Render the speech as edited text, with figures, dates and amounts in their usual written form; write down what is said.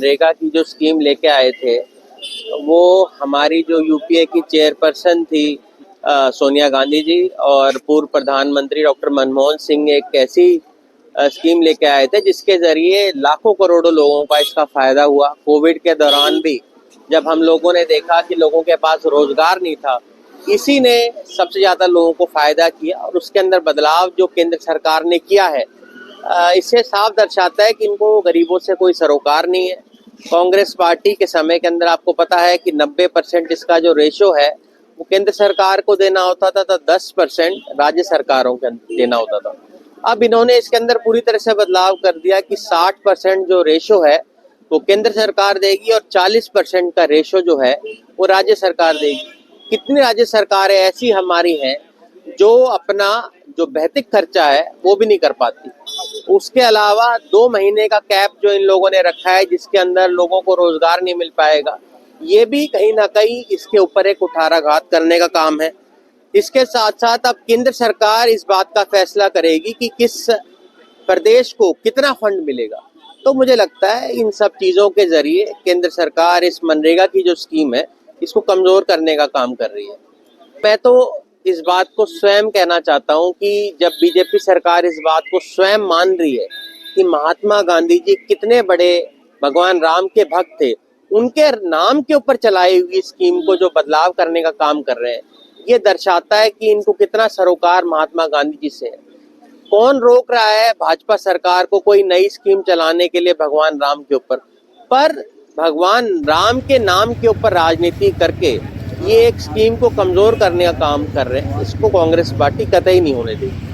मनरेगा की जो स्कीम लेके आए थे, वो हमारी जो यूपीए की चेयरपर्सन थी सोनिया गांधी जी और पूर्व प्रधानमंत्री डॉक्टर मनमोहन सिंह एक ऐसी स्कीम लेके आए थे जिसके जरिए लाखों करोड़ों लोगों का इसका फायदा हुआ। कोविड के दौरान भी जब हम लोगों ने देखा कि लोगों के पास रोजगार नहीं था, इसी ने सबसे ज्यादा लोगों को फायदा किया और उसके अंदर बदलाव जो केंद्र सरकार ने किया है, इससे साफ दर्शाता है कि इनको गरीबों से कोई सरोकार नहीं है। कांग्रेस पार्टी के समय के अंदर आपको पता है कि 90% इसका जो रेशो है वो केंद्र सरकार को देना होता था, तो 10% राज्य सरकारों को देना होता था। अब इन्होंने इसके अंदर पूरी तरह से बदलाव कर दिया कि 60% जो रेशो है वो केंद्र सरकार देगी और 40% का रेशो जो है वो राज्य सरकार देगी। कितनी राज्य सरकारें ऐसी हमारी हैं जो अपना जो भौतिक खर्चा है वो भी नहीं कर पाती। उसके अलावा 2 महीने का कैप जो इन लोगों ने रखा है जिसके अंदर लोगों को रोजगार नहीं मिल पाएगा, ये भी कहीं ना कहीं इसके ऊपर एक कुठाराघात करने का काम है। इसके साथ साथ अब केंद्र सरकार इस बात का फैसला करेगी कि किस प्रदेश को कितना फंड मिलेगा। तो मुझे लगता है इन सब चीज़ों के जरिए केंद्र सरकार इस मनरेगा की जो स्कीम है इसको कमज़ोर करने का काम कर रही है। मैं तो इस बात को स्वयं कहना चाहता हूं कि जब बीजेपी सरकार इस बात को स्वयं मान रही है कि महात्मा गांधी जी कितने बड़े भगवान राम के भक्त थे, उनके नाम के ऊपर चलाई हुई स्कीम को जो बदलाव करने का काम कर रहे हैं, ये दर्शाता है कि इनको कितना सरोकार महात्मा गांधी जी से है। कौन रोक रहा है भाजपा सरकार को कोई नई स्कीम चलाने के लिए भगवान राम के ऊपर? पर भगवान राम के नाम के ऊपर राजनीति करके ये एक स्कीम को कमजोर करने का काम कर रहे हैं। इसको कांग्रेस पार्टी कतई नहीं होने देगी।